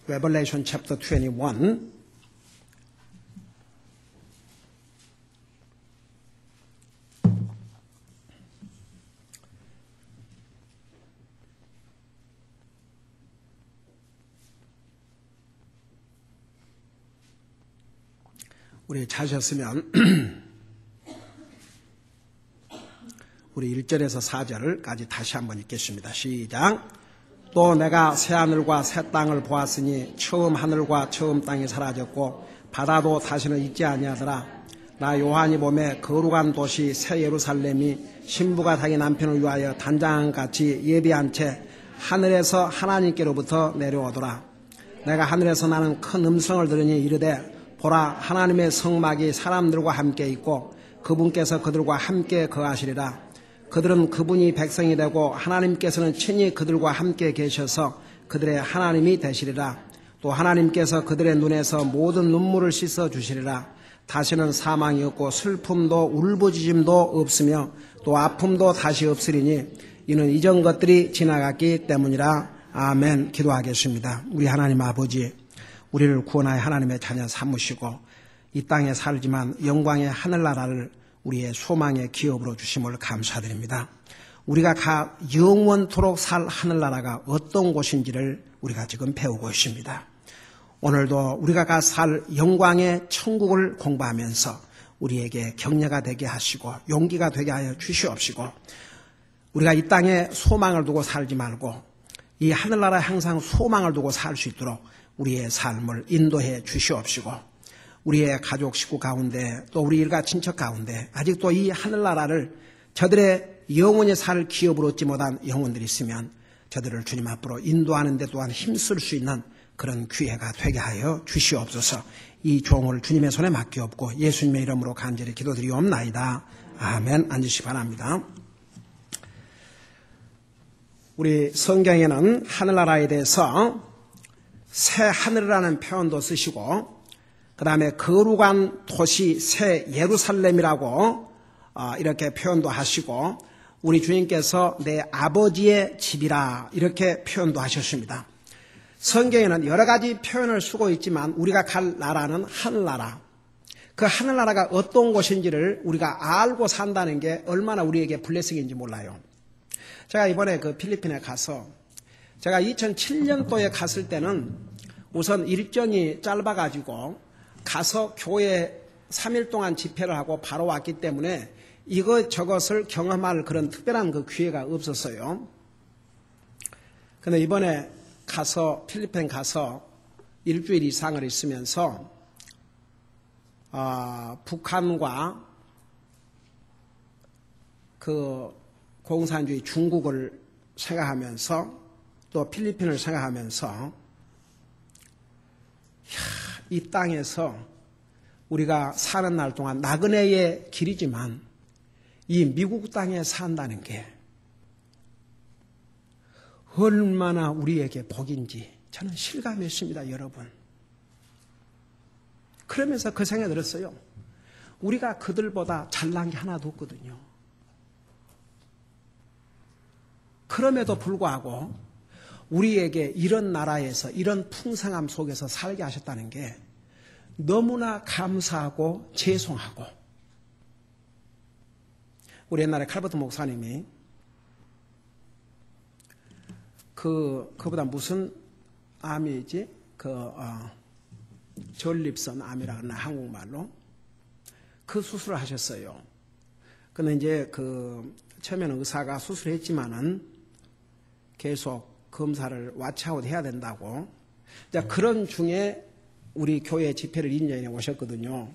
Revelation chapter 21. 우리 찾으셨으면 우리 1절에서 4절까지 다시 한번 읽겠습니다. 시작. 또 내가 새하늘과 새 땅을 보았으니 처음 하늘과 처음 땅이 사라졌고 바다도 다시는 있지 아니하더라. 나 요한이 보매 거룩한 도시 새 예루살렘이 신부가 자기 남편을 위하여 단장같이 예비한 채 하늘에서 하나님께로부터 내려오더라. 내가 하늘에서 나는 큰 음성을 들으니 이르되 보라, 하나님의 성막이 사람들과 함께 있고 그분께서 그들과 함께 거하시리라. 그들은 그분이 백성이 되고 하나님께서는 친히 그들과 함께 계셔서 그들의 하나님이 되시리라. 또 하나님께서 그들의 눈에서 모든 눈물을 씻어 주시리라. 다시는 사망이 없고 슬픔도 울부짖음도 없으며 또 아픔도 다시 없으리니 이는 이전 것들이 지나갔기 때문이라. 아멘. 기도하겠습니다. 우리 하나님 아버지, 우리를 구원하여 하나님의 자녀 삼으시고 이 땅에 살지만 영광의 하늘나라를 우리의 소망의 기업으로 주심을 감사드립니다. 우리가 영원토록 살 하늘나라가 어떤 곳인지를 우리가 지금 배우고 있습니다. 오늘도 우리가 살 영광의 천국을 공부하면서 우리에게 격려가 되게 하시고 용기가 되게 하여 주시옵시고 우리가 이 땅에 소망을 두고 살지 말고 이 하늘나라에 항상 소망을 두고 살 수 있도록 우리의 삶을 인도해 주시옵시고 우리의 가족 식구 가운데 또 우리 일가 친척 가운데 아직도 이 하늘나라를 저들의 영원히 살 기업으로 얻지 못한 영혼들이 있으면 저들을 주님 앞으로 인도하는 데 또한 힘쓸 수 있는 그런 기회가 되게 하여 주시옵소서. 이 종을 주님의 손에 맡기옵고 예수님의 이름으로 간절히 기도드리옵나이다. 아멘. 앉으시기 바랍니다. 우리 성경에는 하늘나라에 대해서 새 하늘이라는 표현도 쓰시고 그 다음에 거룩한 도시 새 예루살렘이라고 이렇게 표현도 하시고 우리 주님께서 내 아버지의 집이라 이렇게 표현도 하셨습니다. 성경에는 여러 가지 표현을 쓰고 있지만 우리가 갈 나라는 하늘나라. 그 하늘나라가 어떤 곳인지를 우리가 알고 산다는 게 얼마나 우리에게 블레싱인지 몰라요. 제가 이번에 그 필리핀에 가서 제가 2007년도에 갔을 때는 우선 일정이 짧아가지고 가서 교회 3일 동안 집회를 하고 바로 왔기 때문에 이것저것을 경험할 그런 특별한 그 기회가 없었어요. 그런데 이번에 가서 필리핀 가서 일주일 이상을 있으면서 북한과 그 공산주의 중국을 생각하면서 또 필리핀을 생각하면서 이 땅에서 우리가 사는 날 동안 나그네의 길이지만 이 미국 땅에 산다는 게 얼마나 우리에게 복인지 저는 실감했습니다, 여러분. 그러면서 그 생각이 들었어요. 우리가 그들보다 잘난 게 하나도 없거든요. 그럼에도 불구하고 우리에게 이런 나라에서 이런 풍성함 속에서 살게 하셨다는 게 너무나 감사하고 죄송하고 우리 옛날에 칼버트 목사님이 그보다 무슨 암이지? 전립선 암이라 그러나 한국말로 그 수술을 하셨어요. 근데 이제 처음에는 의사가 수술했지만은 계속 검사를 왓츠아웃 해야 된다고. 그런 중에 우리 교회 집회를 2년에 오셨거든요.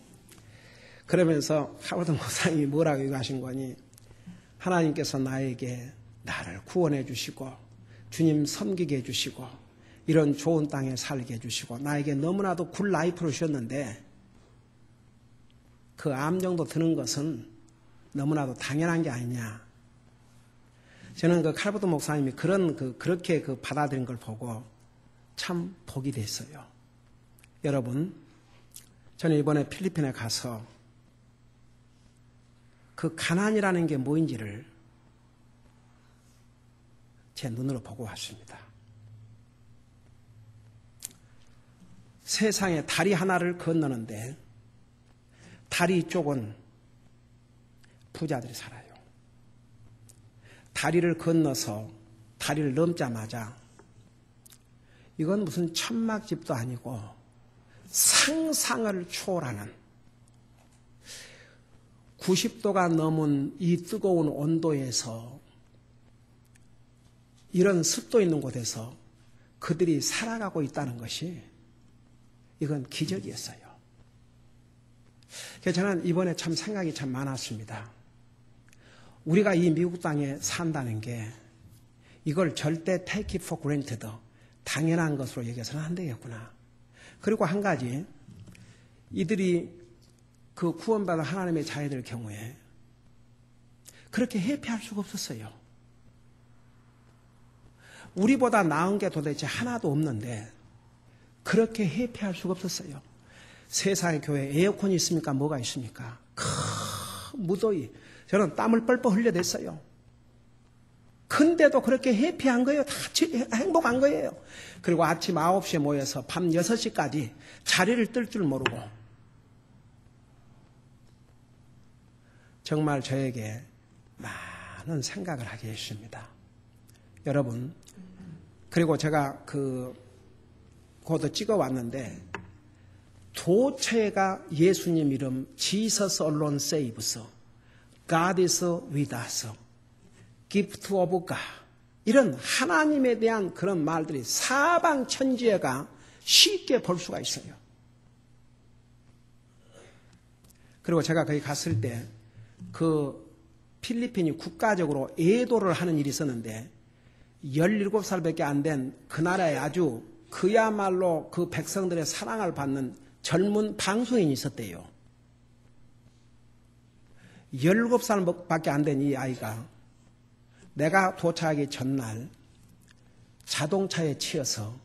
그러면서 칼버트 목사님이 뭐라고 얘기하신 거니? 하나님께서 나에게 나를 구원해 주시고 주님 섬기게 해 주시고 이런 좋은 땅에 살게 해 주시고 나에게 너무나도 굿 라이프를 주셨는데 그 암 정도 드는 것은 너무나도 당연한 게 아니냐. 저는 그 칼버트 목사님이 그렇게 받아들인 걸 보고 참 복이 됐어요. 여러분, 저는 이번에 필리핀에 가서 그 가난이라는 게 뭐인지를 제 눈으로 보고 왔습니다. 세상에 다리 하나를 건너는데 다리 쪽은 부자들이 살아요. 다리를 건너서 다리를 넘자마자 이건 무슨 천막집도 아니고 상상을 초월하는 90도가 넘은 이 뜨거운 온도에서 이런 습도 있는 곳에서 그들이 살아가고 있다는 것이 이건 기적이었어요. 그래서 저는 이번에 참 생각이 참 많았습니다. 우리가 이 미국 땅에 산다는 게 이걸 절대 take it for granted, 당연한 것으로 여겨서는 안 되겠구나. 그리고 한 가지, 이들이 그 구원받은 하나님의 자녀들 경우에 그렇게 회피할 수가 없었어요. 우리보다 나은 게 도대체 하나도 없는데 그렇게 회피할 수가 없었어요. 세상의 교회에 에어컨이 있습니까? 뭐가 있습니까? 무더위. 저는 땀을 뻘뻘 흘려댔어요. 근데도 그렇게 회피한 거예요. 다 행복한 거예요. 그리고 아침 9시에 모여서 밤 6시까지 자리를 뜰 줄 모르고 정말 저에게 많은 생각을 하게 했습니다. 여러분, 그리고 제가 그것도 찍어왔는데 도체가 예수님 이름 Jesus alone saves, God is with us, gift of God, 이런 하나님에 대한 그런 말들이 사방천지에가 쉽게 볼 수가 있어요. 그리고 제가 거기 갔을 때 그 필리핀이 국가적으로 애도를 하는 일이 있었는데 17살밖에 안 된 그 나라에 아주 그야말로 그 백성들의 사랑을 받는 젊은 방송인이 있었대요. 17살밖에 안 된 이 아이가 내가 도착하기 전날 자동차에 치여서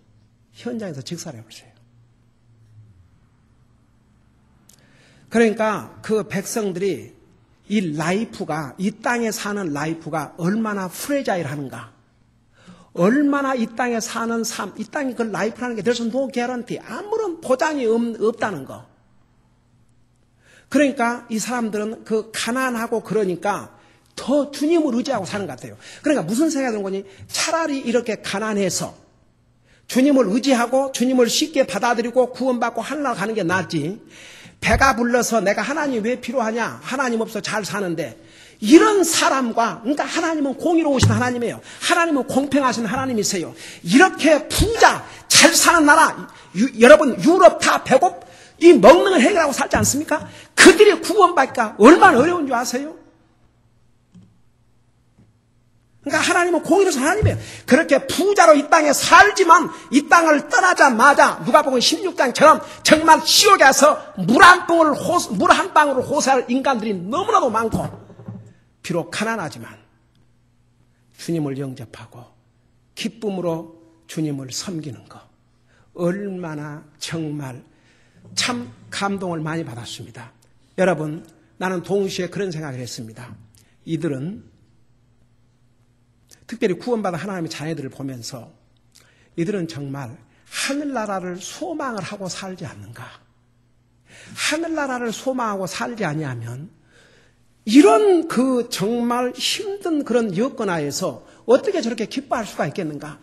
현장에서 직사를 해버렸어요. 그러니까 그 백성들이 이 라이프가, 이 땅에 사는 라이프가 얼마나 프레자일하는가, 얼마나 이 땅에 사는 삶, 이 땅에 그 라이프라는 게 there's no guarantee, 아무런 보장이 없다는 거. 그러니까 이 사람들은 그 가난하고 그러니까 더 주님을 의지하고 사는 것 같아요. 그러니까 무슨 생각이 드는 거니? 차라리 이렇게 가난해서 주님을 의지하고 주님을 쉽게 받아들이고 구원받고 하늘나라 가는 게 낫지, 배가 불러서 내가 하나님 왜 필요하냐, 하나님 없어 잘 사는데, 이런 사람과, 그러니까 하나님은 공의로우신 하나님이에요. 하나님은 공평하신 하나님이세요. 이렇게 부자 잘 사는 나라, 여러분 유럽 다 이 먹는 걸 해결하고 살지 않습니까? 그들이 구원받기가 얼마나 어려운 줄 아세요? 그러니까 하나님은 공의로우신 하나님이에요. 그렇게 부자로 이 땅에 살지만 이 땅을 떠나자마자 누가복음 16장처럼 정말 지옥에 가서 물 한 방울을 호소할 인간들이 너무나도 많고, 비록 가난하지만 주님을 영접하고 기쁨으로 주님을 섬기는 것, 얼마나 정말 참 감동을 많이 받았습니다. 여러분, 나는 동시에 그런 생각을 했습니다. 이들은 특별히 구원받은 하나님의 자녀들을 보면서 이들은 정말 하늘나라를 소망을 하고 살지 않는가? 하늘나라를 소망하고 살지 아니하면 이런 그 정말 힘든 그런 여건 하에서 어떻게 저렇게 기뻐할 수가 있겠는가?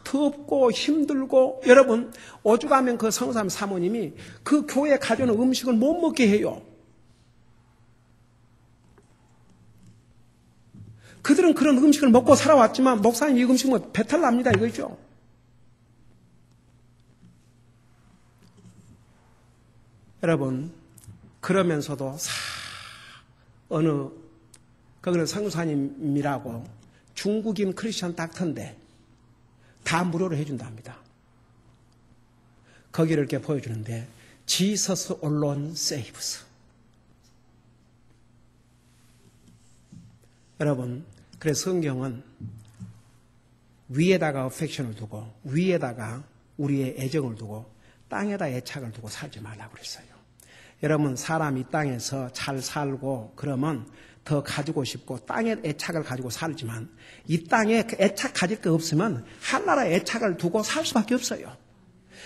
덥고 힘들고, 여러분 오죽하면 그 성삼 사모님이 그 교회에 가져오는 음식을 못 먹게 해요. 그들은 그런 음식을 먹고 살아왔지만 목사님 이 음식 뭐 배탈 납니다 이거죠. 여러분, 그러면서도 거기는 성교사님이라고 중국인 크리스천 닥터인데 다 무료로 해준다 합니다. 거기를 이렇게 보여주는데 Jesus alone saves. 여러분, 그래서 성경은 위에다가 어펙션을 두고, 위에다가 우리의 애정을 두고 땅에다 애착을 두고 살지 말라고 그랬어요. 여러분, 사람이 이 땅에서 잘 살고 그러면 더 가지고 싶고 땅에 애착을 가지고 살지만 이 땅에 애착 가질 게 없으면 하늘나라에 애착을 두고 살 수밖에 없어요.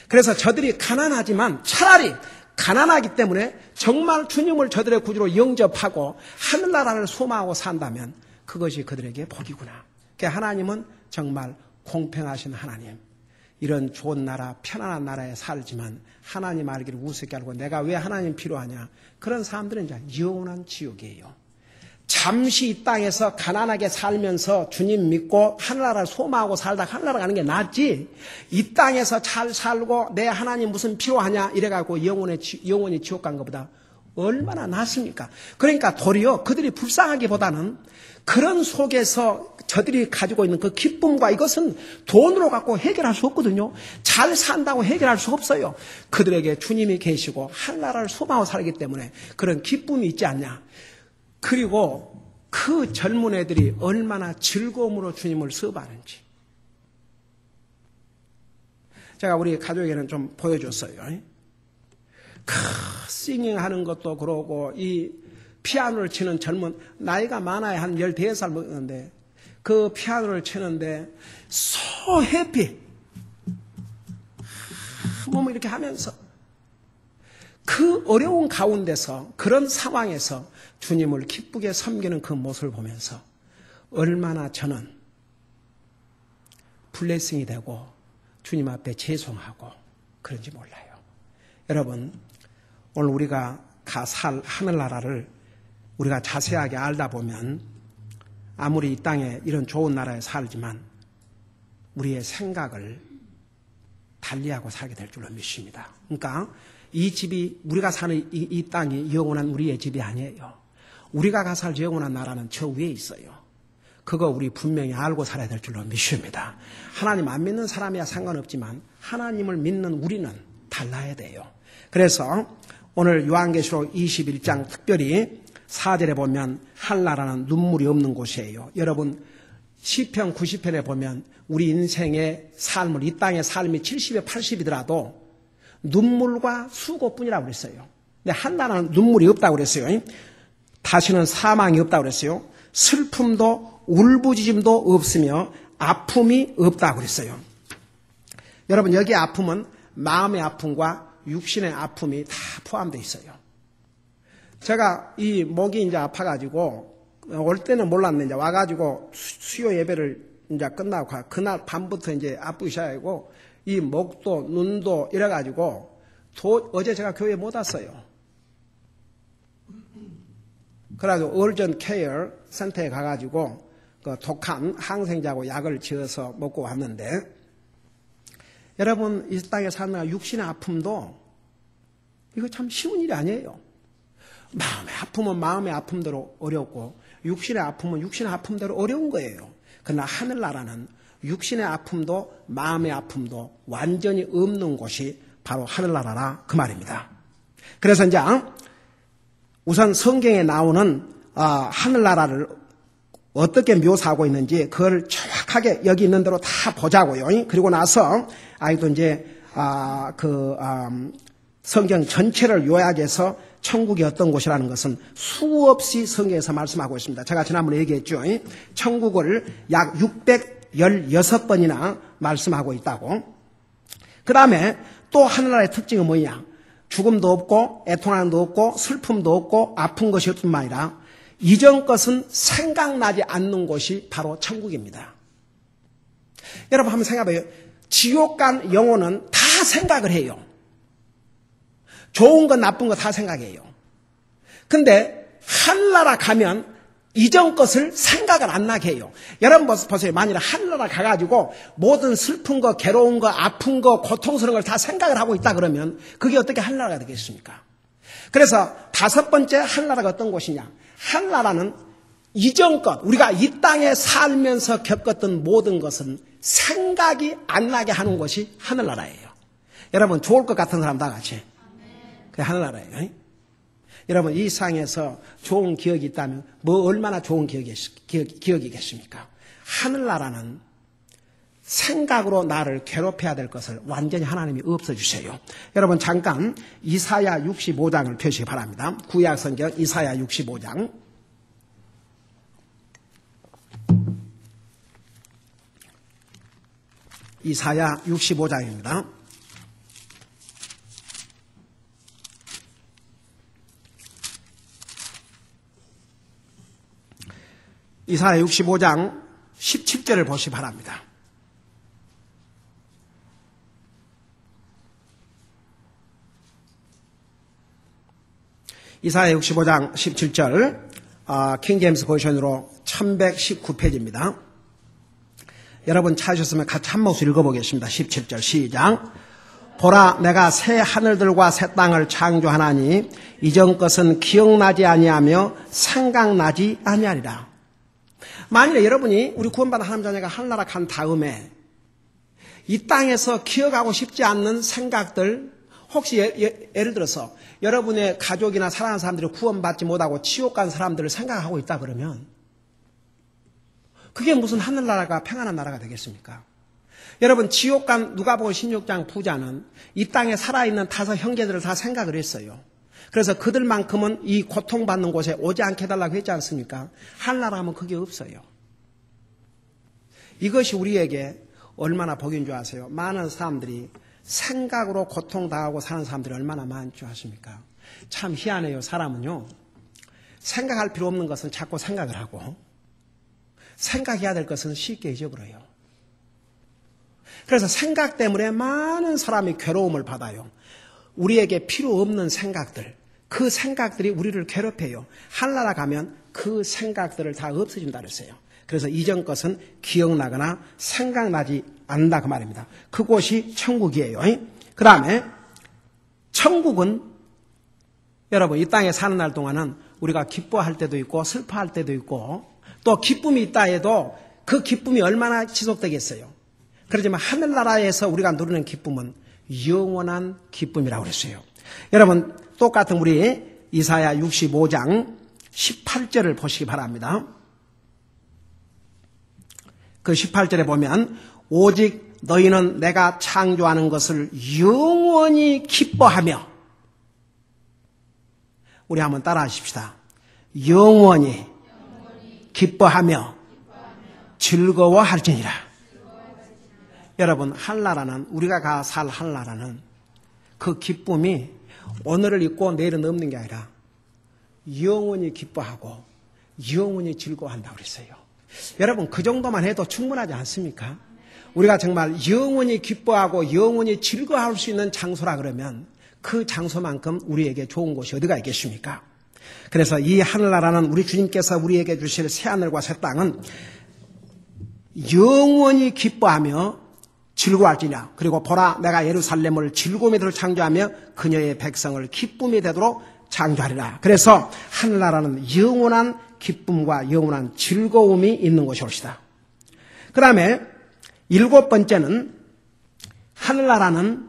그래서 저들이 가난하지만 차라리 가난하기 때문에 정말 주님을 저들의 구주로 영접하고 하늘나라를 소망하고 산다면 그것이 그들에게 복이구나. 그러니까 하나님은 정말 공평하신 하나님. 이런 좋은 나라, 편안한 나라에 살지만 하나님 알기를 우습게 알고 내가 왜 하나님 필요하냐. 그런 사람들은 이제 영원한 지옥이에요. 잠시 이 땅에서 가난하게 살면서 주님 믿고 하늘나라를 소망하고 살다가 하늘나라 가는 게 낫지. 이 땅에서 잘 살고 내 하나님 무슨 필요하냐 이래가지고 영원히 지옥 간 것보다 얼마나 낫습니까? 그러니까 도리어 그들이 불쌍하기보다는 그런 속에서 저들이 가지고 있는 그 기쁨과 이것은 돈으로 갖고 해결할 수 없거든요. 잘 산다고 해결할 수 없어요. 그들에게 주님이 계시고 하늘나라를 소망하고 살기 때문에 그런 기쁨이 있지 않냐. 그리고 그 젊은 애들이 얼마나 즐거움으로 주님을 수업하는지 제가 우리 가족에게는 좀 보여줬어요. 싱잉하는 것도 그러고 이 피아노를 치는 젊은 나이가 많아야 한 14살 먹었는데 그 피아노를 치는데 so happy 몸을 이렇게 하면서 그 어려운 가운데서 그런 상황에서 주님을 기쁘게 섬기는 그 모습을 보면서 얼마나 저는 블레싱이 되고 주님 앞에 죄송하고 그런지 몰라요. 여러분 오늘 우리가 살 하늘나라를 우리가 자세하게 알다 보면 아무리 이 땅에 이런 좋은 나라에 살지만 우리의 생각을 달리하고 살게 될 줄로 믿습니다. 그러니까 이 집이 우리가 사는 이 땅이 영원한 우리의 집이 아니에요. 우리가 가 살 영원한 나라는 저 위에 있어요. 그거 우리 분명히 알고 살아야 될 줄로 믿습니다. 하나님 안 믿는 사람이야 상관없지만 하나님을 믿는 우리는 달라야 돼요. 그래서 오늘 요한계시록 21장 특별히 4절에 보면 하늘나라는 눈물이 없는 곳이에요. 여러분 시편 90편에 보면 우리 인생의 삶을 이 땅의 삶이 70에 80이더라도 눈물과 수고뿐이라고 그랬어요. 근데 하늘나라는 눈물이 없다고 그랬어요. 다시는 사망이 없다고 그랬어요. 슬픔도 울부짖음도 없으며 아픔이 없다고 그랬어요. 여러분 여기 아픔은 마음의 아픔과 육신의 아픔이 다 포함되어 있어요. 제가 이 목이 이제 아파가지고 올 때는 몰랐는데 이제 와가지고 수요 예배를 이제 끝나고 그날 밤부터 이제 아프기 시작하고 이 목도 눈도 이래가지고 어제 제가 교회에 못 왔어요. 그래가지고 얼전 케어 센터에 가가지고 그 독한 항생제하고 약을 지어서 먹고 왔는데 여러분 이 땅에 사는 육신의 아픔도 이거 참 쉬운 일이 아니에요. 마음의 아픔은 마음의 아픔대로 어렵고 육신의 아픔은 육신의 아픔대로 어려운 거예요. 그러나 하늘나라는 육신의 아픔도 마음의 아픔도 완전히 없는 곳이 바로 하늘나라라 그 말입니다. 그래서 이제 우선 성경에 나오는 하늘나라를 어떻게 묘사하고 있는지 그걸 정확하게 여기 있는 대로 다 보자고요. 그리고 나서 아이도 이제 성경 전체를 요약해서 천국이 어떤 곳이라는 것은 수없이 성경에서 말씀하고 있습니다. 제가 지난번에 얘기했죠. 천국을 약 616번이나 말씀하고 있다고. 그 다음에 또 하늘나라의 특징은 뭐냐? 죽음도 없고 애통함도 없고 슬픔도 없고 아픈 것이 없을 뿐만 아니라 이전 것은 생각나지 않는 곳이 바로 천국입니다. 여러분 한번 생각해봐요. 지옥 간 영혼은 다 생각을 해요. 좋은 것 나쁜 것 다 생각해요. 근데 하늘나라 가면 이전 것을 생각을 안 나게 해요. 여러분 보세요. 만일 하늘나라 가가지고 모든 슬픈 거, 괴로운 거, 아픈 거, 고통스러운 걸 다 생각을 하고 있다 그러면 그게 어떻게 하늘나라가 되겠습니까? 그래서 5번째 하늘나라가 어떤 곳이냐? 하늘나라는 이전 것, 우리가 이 땅에 살면서 겪었던 모든 것은 생각이 안 나게 하는 것이 하늘나라예요. 여러분 좋을 것 같은 사람 다 같이. 그게 하늘나라예요. 여러분 이 세상에서 좋은 기억이 있다면 뭐 얼마나 좋은 기억이겠습니까? 하늘나라는 생각으로 나를 괴롭혀야 될 것을 완전히 하나님이 없애주세요. 여러분 잠깐 이사야 65장을 펴시기 바랍니다. 구약성경 이사야 65장. 이사야 65장입니다. 이사야 65장 17절을 보시기 바랍니다. 이사야 65장 17절 킹제임스 버전으로 1119페이지입니다. 여러분 찾으셨으면 같이 한 목소리 읽어보겠습니다. 17절 시작. 보라 내가 새 하늘들과 새 땅을 창조하나니 이전 것은 기억나지 아니하며 생각나지 아니하리라. 만일에 여러분이 우리 구원받은 하나님 자녀가 하늘나라 간 다음에 이 땅에서 기억하고 싶지 않는 생각들, 혹시 예를 들어서 여러분의 가족이나 사랑하는 사람들이 구원받지 못하고 지옥 간 사람들을 생각하고 있다 그러면 그게 무슨 하늘나라가 평안한 나라가 되겠습니까? 여러분 지옥 간 누가복음 16장 부자는 이 땅에 살아있는 다섯 형제들을 다 생각을 했어요. 그래서 그들만큼은 이 고통받는 곳에 오지 않게 해달라고 했지 않습니까? 하늘나라 하면 그게 없어요. 이것이 우리에게 얼마나 복인 줄 아세요? 많은 사람들이 생각으로 고통당하고 사는 사람들이 얼마나 많은 줄 아십니까? 참 희한해요. 사람은요. 생각할 필요 없는 것은 자꾸 생각을 하고 생각해야 될 것은 쉽게 잊어버려요. 그래서 생각 때문에 많은 사람이 괴로움을 받아요. 우리에게 필요 없는 생각들, 그 생각들이 우리를 괴롭혀요. 하늘나라 가면 그 생각들을 다 없어진다 그랬어요. 그래서 이전 것은 기억나거나 생각나지 않는다 그 말입니다. 그곳이 천국이에요. 그 다음에 천국은 여러분 이 땅에 사는 날 동안은 우리가 기뻐할 때도 있고 슬퍼할 때도 있고 또 기쁨이 있다 해도 그 기쁨이 얼마나 지속되겠어요. 그렇지만 하늘나라에서 우리가 누리는 기쁨은 영원한 기쁨이라고 그랬어요. 여러분 똑같은 우리 이사야 65장 18절을 보시기 바랍니다. 그 18절에 보면 오직 너희는 내가 창조하는 것을 영원히 기뻐하며, 우리 한번 따라 하십시다. 영원히 기뻐하며 즐거워할지니라. 여러분 하늘나라는 우리가 가 살 하늘나라는 그 기쁨이 오늘을 잊고 내일은 없는 게 아니라 영원히 기뻐하고 영원히 즐거워한다고 그랬어요. 여러분 그 정도만 해도 충분하지 않습니까? 우리가 정말 영원히 기뻐하고 영원히 즐거워할 수 있는 장소라 그러면 그 장소만큼 우리에게 좋은 곳이 어디가 있겠습니까? 그래서 이 하늘나라는 우리 주님께서 우리에게 주실 새하늘과 새 땅은 영원히 기뻐하며 즐거워할지냐. 그리고 보라 내가 예루살렘을 즐거움이 되도록 창조하며 그녀의 백성을 기쁨이 되도록 창조하리라. 그래서 하늘나라는 영원한 기쁨과 영원한 즐거움이 있는 곳이 옵시다. 그 다음에 7번째는 하늘나라는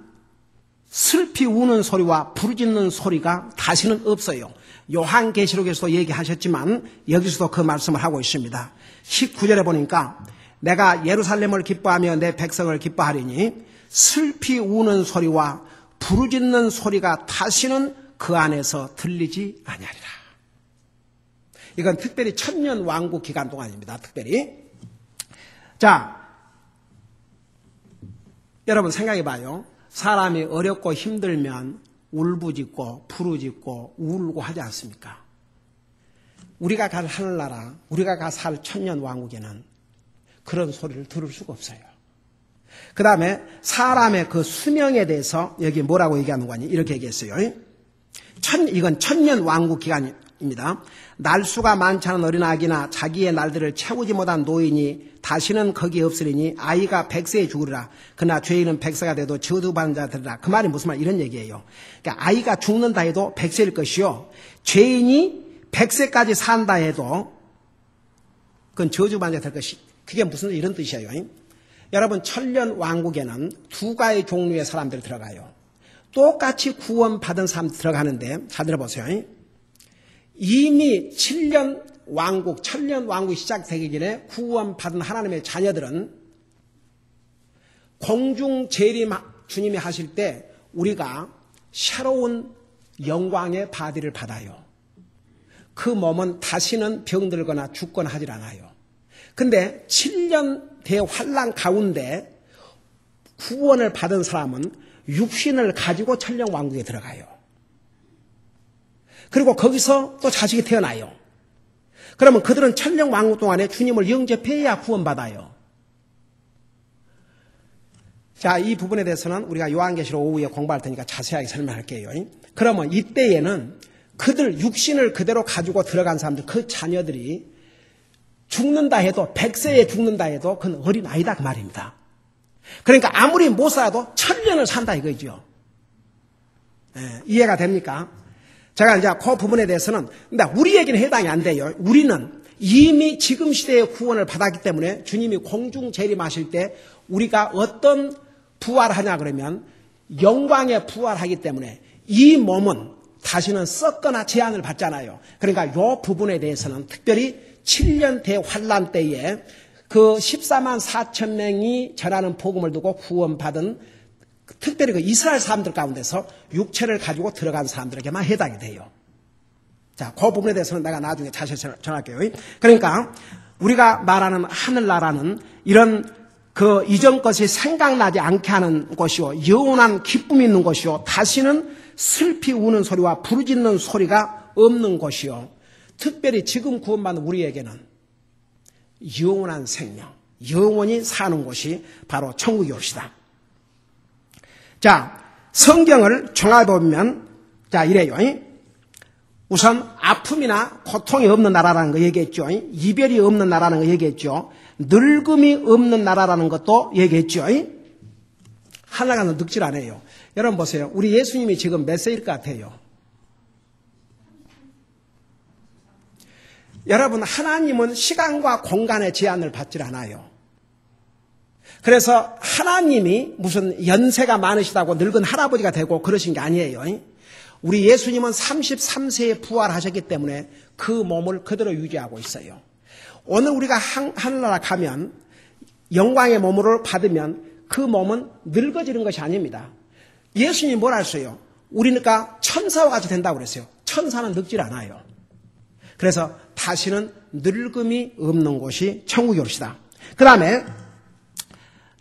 슬피 우는 소리와 부르짖는 소리가 다시는 없어요. 요한계시록에서도 얘기하셨지만 여기서도 그 말씀을 하고 있습니다. 19절에 보니까 내가 예루살렘을 기뻐하며 내 백성을 기뻐하리니 슬피 우는 소리와 부르짖는 소리가 다시는 그 안에서 들리지 아니하리라. 이건 특별히 천년 왕국 기간 동안입니다. 특별히. 자, 여러분 생각해 봐요. 사람이 어렵고 힘들면 울부짖고 부르짖고 울고 하지 않습니까? 우리가 갈 하늘나라, 우리가 가 살 천년 왕국에는 그런 소리를 들을 수가 없어요. 그 다음에 사람의 그 수명에 대해서 여기 뭐라고 얘기하는 거니? 이렇게 얘기했어요. 이건 천년 왕국 기간입니다. 날수가 많지 않은 어린아기나 자기의 날들을 채우지 못한 노인이 다시는 거기에 없으리니 아이가 100세에 죽으리라. 그러나 죄인은 100세가 돼도 저주받는 자들이라. 그 말이 무슨 말? 이런 얘기예요. 그러니까 아이가 죽는다 해도 100세일 것이요. 죄인이 100세까지 산다 해도 그건 저주받는 자 될 것이. 그게 무슨 이런 뜻이에요. 여러분 천년 왕국에는 두 가지 종류의 사람들이 들어가요. 똑같이 구원받은 사람들 들어가는데 잘 들어보세요. 이미 7년 왕국, 천년 왕국이 시작되기 전에 구원받은 하나님의 자녀들은 공중 재림 주님이 하실 때 우리가 새로운 영광의 바디를 받아요. 그 몸은 다시는 병들거나 죽거나 하질 않아요. 근데 7년 대환란 가운데 구원을 받은 사람은 육신을 가지고 천년 왕국에 들어가요. 그리고 거기서 또 자식이 태어나요. 그러면 그들은 천년 왕국 동안에 주님을 영접해야 구원받아요. 자, 이 부분에 대해서는 우리가 요한계시록 오후에 공부할 테니까 자세하게 설명할게요. 그러면 이때에는 그들 육신을 그대로 가지고 들어간 사람들, 그 자녀들이 죽는다 해도 100세에 죽는다 해도 그건 어린아이다 그 말입니다. 그러니까 아무리 못 살아도 1000년을 산다 이거죠. 예, 이해가 됩니까? 제가 이제 그 부분에 대해서는 근데 우리에게는 해당이 안 돼요. 우리는 이미 지금 시대의 구원을 받았기 때문에 주님이 공중 재림하실 때 우리가 어떤 부활하냐 그러면 영광에 부활하기 때문에 이 몸은 다시는 썩거나 제한을 받잖아요. 그러니까 이 부분에 대해서는 특별히 7년 대환란 때에 그 14만 4천 명이 전하는 복음을 두고 구원받은 특별히 그 이스라엘 사람들 가운데서 육체를 가지고 들어간 사람들에게만 해당이 돼요. 자, 그 부분에 대해서는 내가 나중에 자세히 전할게요. 그러니까 우리가 말하는 하늘나라는 이런 그 이전 것이 생각나지 않게 하는 것이요, 영원한 기쁨이 있는 것이요, 다시는 슬피 우는 소리와 부르짖는 소리가 없는 것이요, 특별히 지금 구원받는 우리에게는 영원한 생명, 영원히 사는 곳이 바로 천국이 옵시다. 자, 성경을 종합해보면, 자, 이래요. 우선 아픔이나 고통이 없는 나라라는 거 얘기했죠. 이별이 없는 나라라는 거 얘기했죠. 늙음이 없는 나라라는 것도 얘기했죠. 하나가 늙질 않아요. 여러분 보세요. 우리 예수님이 지금 몇 세일 것 같아요? 여러분, 하나님은 시간과 공간의 제한을 받질 않아요. 그래서 하나님이 무슨 연세가 많으시다고 늙은 할아버지가 되고 그러신 게 아니에요. 우리 예수님은 33세에 부활하셨기 때문에 그 몸을 그대로 유지하고 있어요. 오늘 우리가 하늘나라 가면 영광의 몸을 받으면 그 몸은 늙어지는 것이 아닙니다. 예수님이 뭐라 했어요? 우리니까 천사와 같이 된다고 그랬어요. 천사는 늙질 않아요. 그래서 다시는 늙음이 없는 곳이 천국이 옵시다. 그 다음에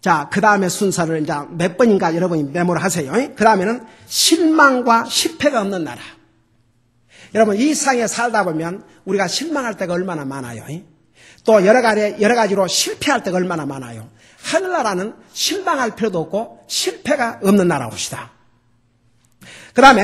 자, 그 다음에 순서를 이제 몇 번인가 여러분이 메모를 하세요. 그 다음에는 실망과 실패가 없는 나라. 여러분, 이 세상에 살다 보면 우리가 실망할 때가 얼마나 많아요. 또 여러 가지로 실패할 때가 얼마나 많아요. 하늘나라는 실망할 필요도 없고 실패가 없는 나라옵시다. 그 다음에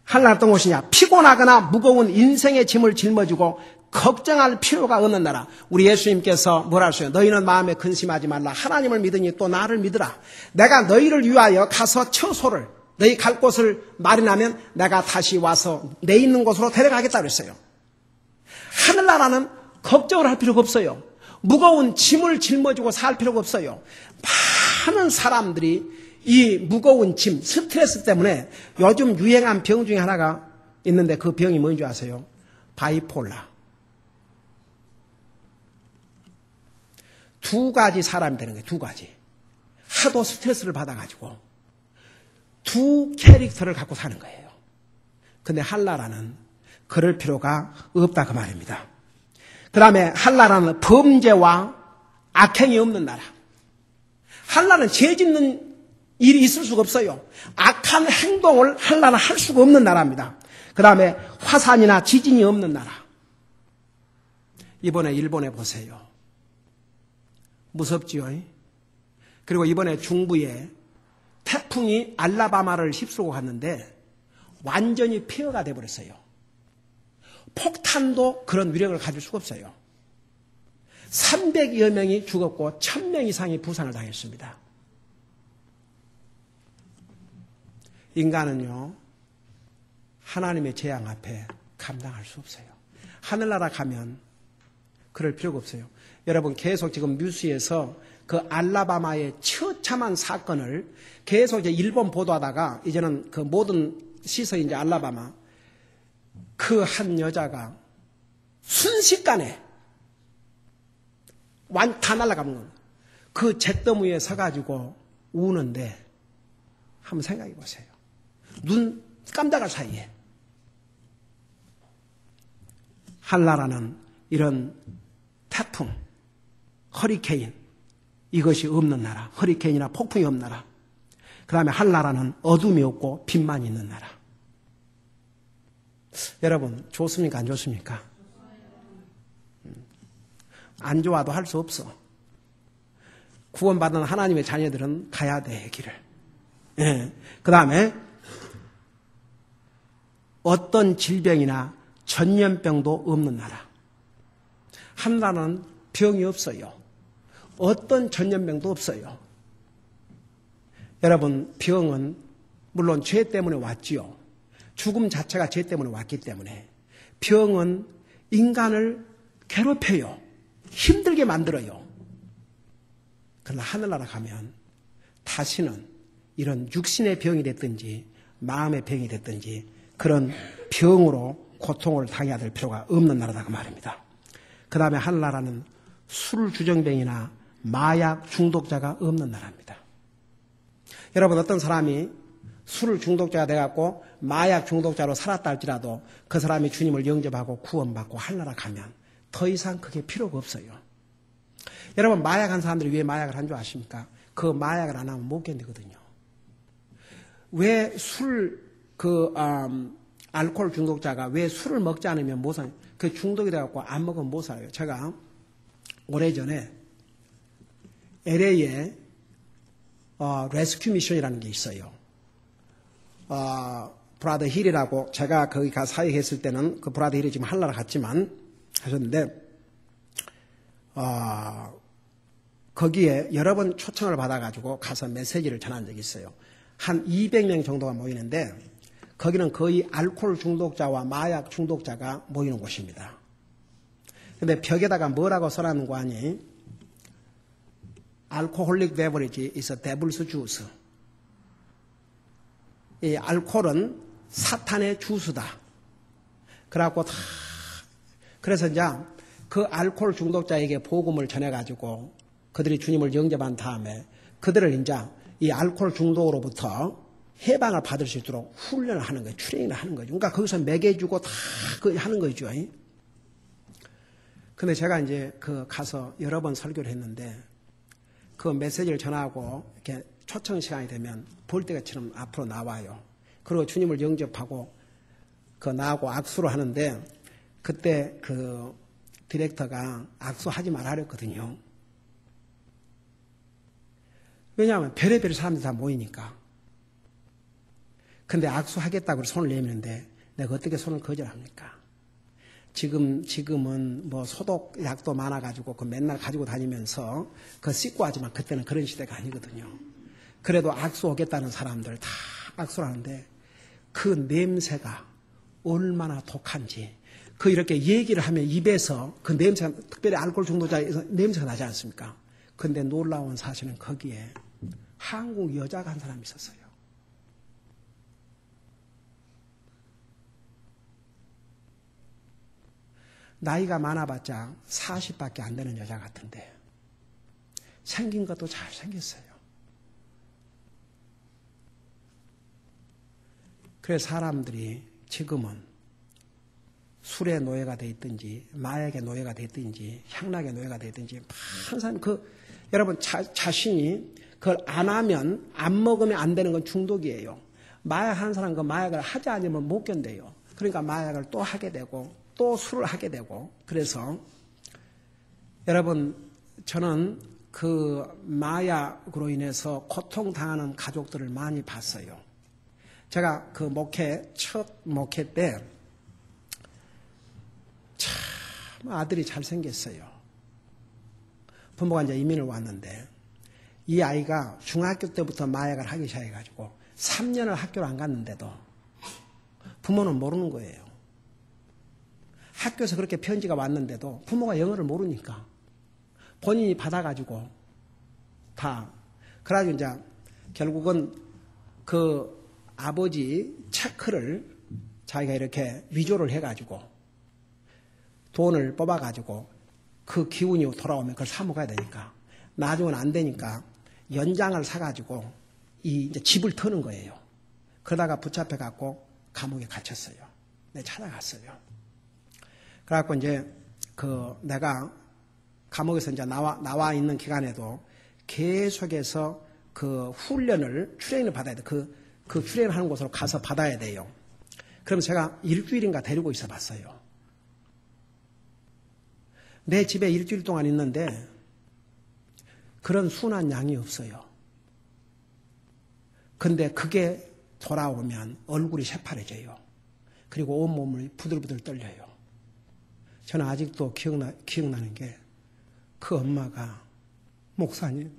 하늘나라 어떤 곳이냐? 피곤하거나 무거운 인생의 짐을 짊어지고 걱정할 필요가 없는 나라. 우리 예수님께서 뭐라 하셨어요? 너희는 마음에 근심하지 말라. 하나님을 믿으니 또 나를 믿으라. 내가 너희를 위하여 가서 처소를, 너희 갈 곳을 마련하면 내가 다시 와서 내 있는 곳으로 데려가겠다 그랬어요. 하늘나라는 걱정을 할 필요가 없어요. 무거운 짐을 짊어지고 살 필요가 없어요. 많은 사람들이 이 무거운 짐, 스트레스 때문에 요즘 유행한 병 중에 하나가 있는데 그 병이 뭔지 아세요? 바이폴라. 두 가지 사람이 되는 거예요. 두 가지. 하도 스트레스를 받아가지고 두 캐릭터를 갖고 사는 거예요. 근데 한나라는 그럴 필요가 없다 그 말입니다. 그 다음에 한나라는 범죄와 악행이 없는 나라. 한나라는 죄 짓는 일이 있을 수가 없어요. 악한 행동을 한나라는 할 수가 없는 나라입니다. 그 다음에 화산이나 지진이 없는 나라. 이번에 일본에 보세요. 무섭지요. 그리고 이번에 중부에 태풍이 알라바마를 휩쓸고 갔는데 완전히 폐허가 돼버렸어요. 폭탄도 그런 위력을 가질 수가 없어요. 300여 명이 죽었고 1000명 이상이 부상을 당했습니다. 인간은요, 하나님의 재앙 앞에 감당할 수 없어요. 하늘나라 가면 그럴 필요가 없어요. 여러분, 계속 지금 뉴스에서 그 알라바마의 처참한 사건을 계속 이제 일본 보도하다가 이제는 그 모든 시설 이제 알라바마 그 한 여자가 순식간에 다 날아가는 거예요. 그 잿더미 위에 서가지고 우는데 한번 생각해 보세요. 눈 깜짝할 사이에 한나라는 이런 태풍, 허리케인 이것이 없는 나라, 허리케인이나 폭풍이 없는 나라. 그 다음에 한나라는 어둠이 없고 빛만 있는 나라. 여러분, 좋습니까? 안 좋습니까? 안 좋아도 할 수 없어. 구원받은 하나님의 자녀들은 가야 돼, 길을. 예. 그 다음에 어떤 질병이나 전염병도 없는 나라. 하나는 병이 없어요. 어떤 전염병도 없어요. 여러분, 병은 물론 죄 때문에 왔지요. 죽음 자체가 죄 때문에 왔기 때문에 병은 인간을 괴롭혀요. 힘들게 만들어요. 그러나 하늘나라 가면 다시는 이런 육신의 병이 됐든지 마음의 병이 됐든지 그런 병으로 고통을 당해야 될 필요가 없는 나라다고 말입니다. 그 다음에 하늘나라는 술 주정뱅이나 마약 중독자가 없는 나라입니다. 여러분, 어떤 사람이 술 중독자가 돼갖고 마약 중독자로 살았다 할지라도 그 사람이 주님을 영접하고 구원받고 하늘나라 가면 더 이상 그게 필요가 없어요. 여러분, 마약한 사람들이 왜 마약을 한 줄 아십니까? 그 마약을 안 하면 못 견디거든요. 왜 알코올 중독자가 왜 술을 먹지 않으면 못 살아요? 그 중독이 돼갖고 안 먹으면 못 살아요. 제가 오래전에 LA에 레스큐 미션이라는 게 있어요. 브라더 힐이라고 제가 거기 가서 사역했을 때는 그 브라더 힐이 지금 하늘나라 갔지만 하셨는데 거기에 여러 번 초청을 받아가지고 가서 메시지를 전한 적이 있어요. 한 200명 정도가 모이는데 거기는 거의 알코올 중독자와 마약 중독자가 모이는 곳입니다. 근데 벽에다가 뭐라고 써놨는 거 아니? Alcoholic beverage is a devil's juice. 이 알코올은 사탄의 주스다. 그래갖고 그래서 이제 그 알코올 중독자에게 복음을 전해가지고 그들이 주님을 영접한 다음에 그들을 이제 이 알코올 중독으로부터 해방을 받을 수 있도록 훈련을 하는 거예요. 트레이닝을 하는 거죠. 그러니까 거기서 먹여주고 다 하는 거죠. 근데 제가 이제 가서 여러 번 설교를 했는데 그 메시지를 전하고 이렇게 초청 시간이 되면 볼때가처럼 앞으로 나와요. 그리고 주님을 영접하고 나하고 악수를 하는데 그때 그 디렉터가 악수하지 말라 그랬거든요. 왜냐하면 별의별 사람들이 다 모이니까. 근데 악수하겠다고 손을 내미는데 내가 어떻게 손을 거절합니까? 지금은 뭐 소독약도 많아가지고 그 맨날 가지고 다니면서 씻고 하지만 그때는 그런 시대가 아니거든요. 그래도 악수하겠다는 사람들 다 악수를 하는데 그 냄새가 얼마나 독한지 이렇게 얘기를 하면 입에서 그 냄새가 특별히 알코올 중독자에서 냄새가 나지 않습니까? 근데 놀라운 사실은 거기에 한국 여자가 한 사람이 있었어요. 나이가 많아봤자 40밖에 안 되는 여자 같은데 생긴 것도 잘생겼어요. 그래서 사람들이 지금은 술의 노예가 돼 있든지 마약의 노예가 돼 있든지 향락의 노예가 돼 있든지 항상 여러분 자신이 그걸 안 하면 안 먹으면 안 되는 건 중독이에요. 마약하는 사람 그 마약을 하지 않으면 못 견뎌요. 그러니까 마약을 또 하게 되고 또 술을 하게 되고 그래서 여러분 저는 그 마약으로 인해서 고통당하는 가족들을 많이 봤어요. 제가 그 첫 목회 때 참 아들이 잘생겼어요. 부모가 이제 이민을 왔는데 이 아이가 중학교 때부터 마약을 하기 시작해가지고 3년을 학교를 안 갔는데도 부모는 모르는 거예요. 학교에서 그렇게 편지가 왔는데도 부모가 영어를 모르니까 본인이 받아가지고 그래가지고 이제 결국은 그 아버지 체크를 자기가 이렇게 위조를 해가지고 돈을 뽑아가지고 그 기운이 돌아오면 그걸 사먹어야 되니까 나중은 안 되니까 연장을 사가지고 이제 집을 터는 거예요. 그러다가 붙잡혀갖고 감옥에 갇혔어요. 내가 찾아갔어요. 그래갖고 이제 내가 감옥에서 이제 나와 있는 기간에도 계속해서 그 트레이닝을 받아야 돼. 그 트레이닝 하는 곳으로 가서 받아야 돼요. 그럼 제가 일주일인가 데리고 있어 봤어요. 내 집에 일주일 동안 있는데 그런 순한 양이 없어요. 근데 그게 돌아오면 얼굴이 새파래져요. 그리고 온몸을 부들부들 떨려요. 저는 아직도 기억나는 게 그 엄마가 목사님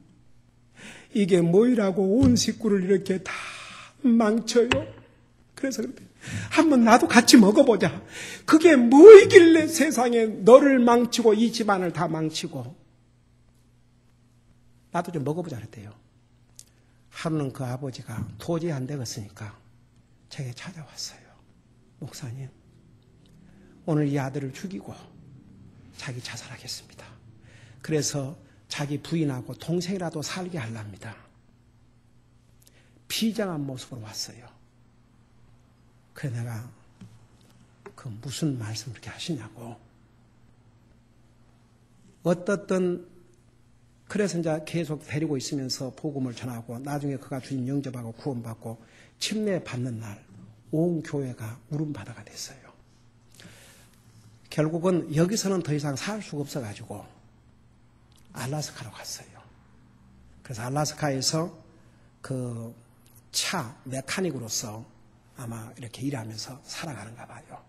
이게 뭐이라고 온 식구를 이렇게 다 망쳐요. 그래서 그런데 한번 나도 같이 먹어보자. 그게 뭐이길래 세상에 너를 망치고 이 집안을 다 망치고 나도 좀 먹어보자 그랬대요. 하루는 그 아버지가 도저히 안 되겠으니까 제게 찾아왔어요. 목사님 오늘 이 아들을 죽이고 자기 자살하겠습니다. 그래서 자기 부인하고 동생이라도 살게 하랍니다. 비장한 모습으로 왔어요. 그래 내가 그 무슨 말씀을 그렇게 하시냐고. 어떻든 그래서 이제 계속 데리고 있으면서 복음을 전하고 나중에 그가 주님 영접하고 구원받고 침례 받는 날 온 교회가 울음바다가 됐어요. 결국은 여기서는 더 이상 살 수가 없어가지고 알라스카로 갔어요. 그래서 알라스카에서 그 차 메카닉으로서 아마 이렇게 일하면서 살아가는가 봐요.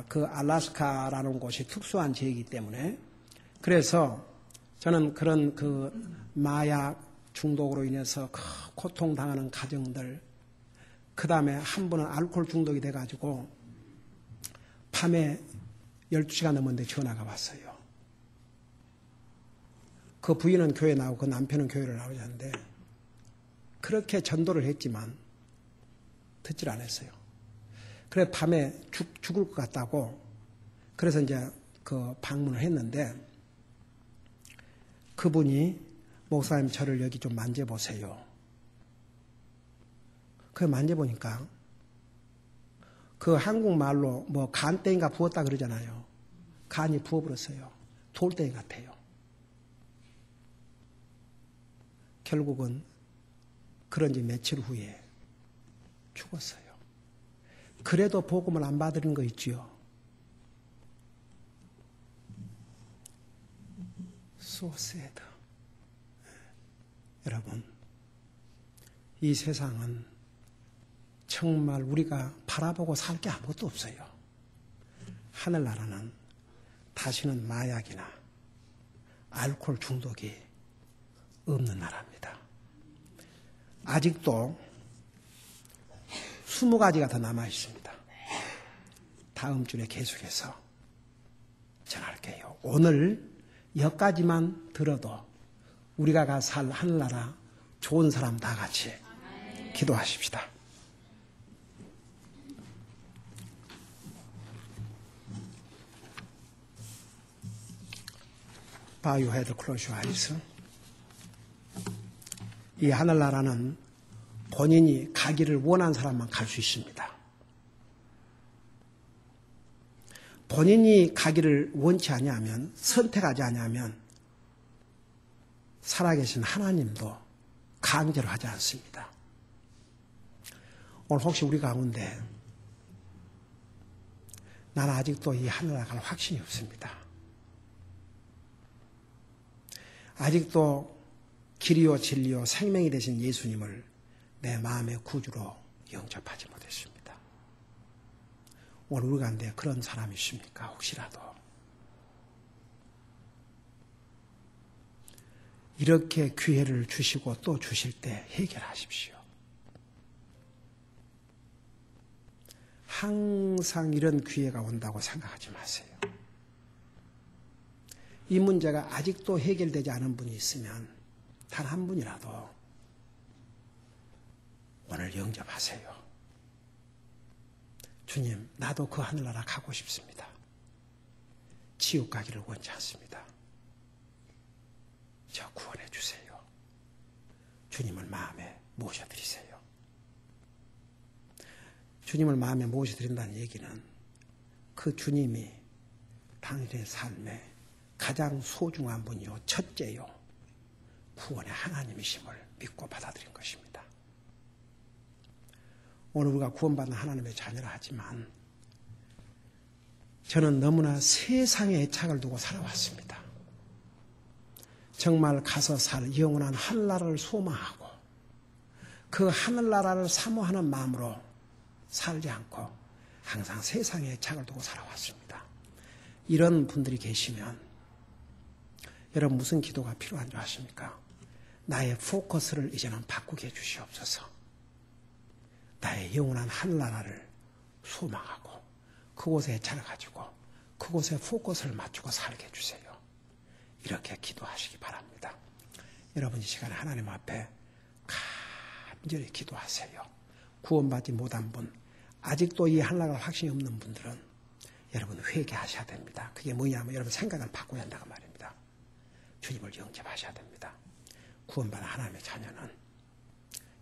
그 알라스카라는 곳이 특수한 지역이기 때문에 그래서 저는 그런 그 마약 중독으로 인해서 고통당하는 가정들 그 다음에 한 분은 알코올 중독이 돼가지고 밤에 12시간 넘었는데 전화가 왔어요. 그 부인은 교회 나오고 그 남편은 교회를 나오지 않는데 그렇게 전도를 했지만 듣질 않았어요. 그래서 밤에 죽을 것 같다고 그래서 이제 그 방문을 했는데 그분이 목사님 저를 여기 좀 만져보세요. 그 만져보니까 그 한국말로 뭐 간땡이가 부었다 그러잖아요. 간이 부어버렸어요. 돌덩이 같아요. 결국은 그런 지 며칠 후에 죽었어요. 그래도 복음을 안 받은 거 있지요. So sad. 여러분, 이 세상은 정말 우리가 바라보고 살 게 아무것도 없어요. 하늘나라는 다시는 마약이나 알코올 중독이 없는 나라입니다. 아직도 20가지가 더 남아 있습니다. 다음 주에 계속해서 전할게요. 오늘 여기까지만 들어도 우리가 가 살 하늘나라 좋은 사람 다 같이 기도하십시다. Bow your head, close your eyes. 이 하늘나라는 본인이 가기를 원한 사람만 갈 수 있습니다. 본인이 가기를 원치 아니하면, 선택하지 아니하면 살아계신 하나님도 강제로 하지 않습니다. 오늘 혹시 우리 가운데 나는 아직도 이 하늘나라 갈 확신이 없습니다. 아직도 길이요 진리요 생명이 되신 예수님을 내 마음의 구주로 영접하지 못했습니다. 오늘 우리 가운데 그런 사람이 있습니까? 혹시라도 이렇게 기회를 주시고 또 주실 때 해결하십시오. 항상 이런 기회가 온다고 생각하지 마세요. 이 문제가 아직도 해결되지 않은 분이 있으면 단 한 분이라도 오늘 영접하세요. 주님, 나도 그 하늘나라 가고 싶습니다. 지옥 가기를 원치 않습니다. 저 구원해 주세요. 주님을 마음에 모셔드리세요. 주님을 마음에 모셔드린다는 얘기는 그 주님이 당신의 삶에 가장 소중한 분이요, 첫째요, 구원의 하나님이심을 믿고 받아들인 것입니다. 오늘 우리가 구원받는 하나님의 자녀라 하지만 저는 너무나 세상에 애착을 두고 살아왔습니다. 정말 가서 살 영원한 하늘나라를 소망하고 그 하늘나라를 사모하는 마음으로 살지 않고 항상 세상에 애착을 두고 살아왔습니다. 이런 분들이 계시면 여러분 무슨 기도가 필요한 줄 아십니까? 나의 포커스를 이제는 바꾸게 해주시옵소서. 나의 영원한 하늘나라를 소망하고 그곳에 애착을 가지고 그곳에 포커스를 맞추고 살게 해주세요. 이렇게 기도하시기 바랍니다. 여러분 이 시간에 하나님 앞에 간절히 기도하세요. 구원받지 못한 분, 아직도 이 하늘나라 확신이 없는 분들은 여러분 회개하셔야 됩니다. 그게 뭐냐면 여러분 생각을 바꿔야 한다고 말입니다. 주님을 영접하셔야 됩니다. 구원받은 하나님의 자녀는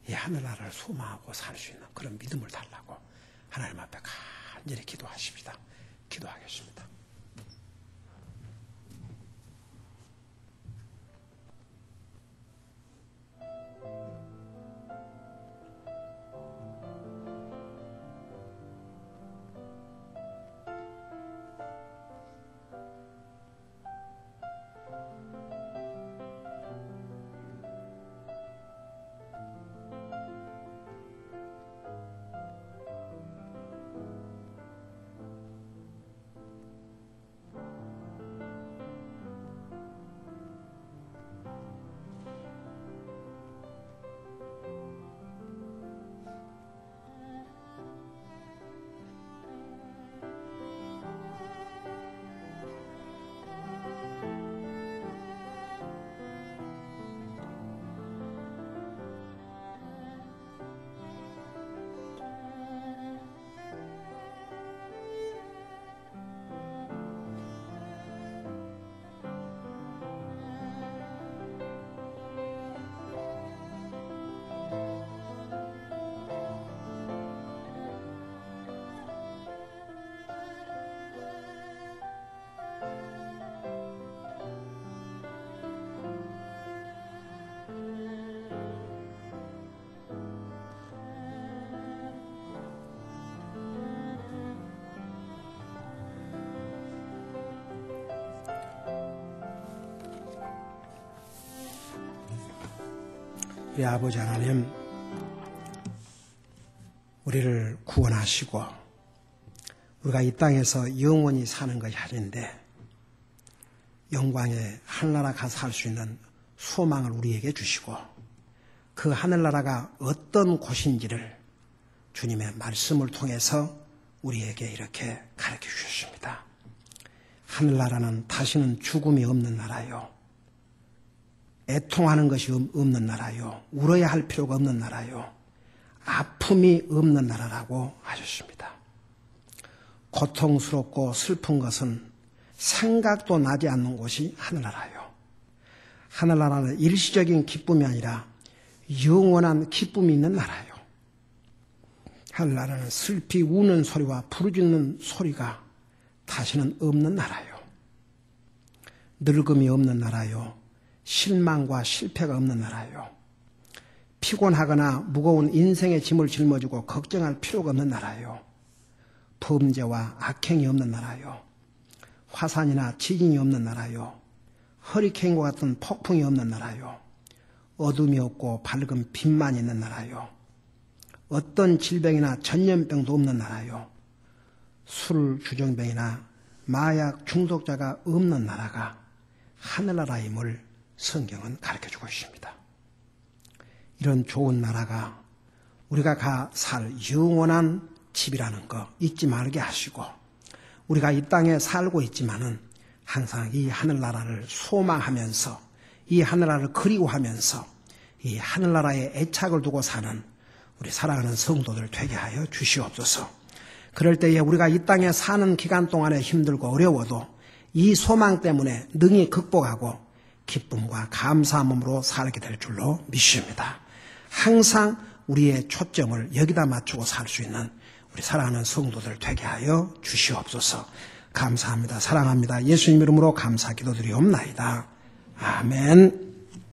이 하늘나라를 소망하고 살 수 있는 그런 믿음을 달라고 하나님 앞에 간절히 기도하십니다. 기도하겠습니다. 우리 아버지 하나님, 우리를 구원하시고 우리가 이 땅에서 영원히 사는 것이 아닌데 영광의 하늘나라 가서 살 수 있는 소망을 우리에게 주시고 그 하늘나라가 어떤 곳인지를 주님의 말씀을 통해서 우리에게 이렇게 가르쳐 주셨습니다. 하늘나라는 다시는 죽음이 없는 나라요, 애통하는 것이 없는 나라요, 울어야 할 필요가 없는 나라요, 아픔이 없는 나라라고 하셨습니다. 고통스럽고 슬픈 것은 생각도 나지 않는 곳이 하늘나라요. 하늘나라는 일시적인 기쁨이 아니라 영원한 기쁨이 있는 나라요. 하늘나라는 슬피 우는 소리와 부르짖는 소리가 다시는 없는 나라요. 늙음이 없는 나라요, 실망과 실패가 없는 나라요, 피곤하거나 무거운 인생의 짐을 짊어지고 걱정할 필요가 없는 나라요, 범죄와 악행이 없는 나라요, 화산이나 지진이 없는 나라요, 허리케인과 같은 폭풍이 없는 나라요, 어둠이 없고 밝은 빛만 있는 나라요, 어떤 질병이나 전염병도 없는 나라요, 술 주정병이나 마약 중독자가 없는 나라가 하늘나라임을 성경은 가르쳐주고 있습니다. 이런 좋은 나라가 우리가 가 살 영원한 집이라는 거 잊지 말게 하시고, 우리가 이 땅에 살고 있지만은 항상 이 하늘나라를 소망하면서, 이 하늘나라를 그리워하면서 이 하늘나라에 애착을 두고 사는 우리 사랑하는 성도들 되게 하여 주시옵소서. 그럴 때에 우리가 이 땅에 사는 기간 동안에 힘들고 어려워도 이 소망 때문에 능히 극복하고 기쁨과 감사함으로 살게 될 줄로 믿습니다. 항상 우리의 초점을 여기다 맞추고 살 수 있는 우리 사랑하는 성도들 되게 하여 주시옵소서. 감사합니다. 사랑합니다. 예수님 이름으로 감사 기도드리옵나이다. 아멘.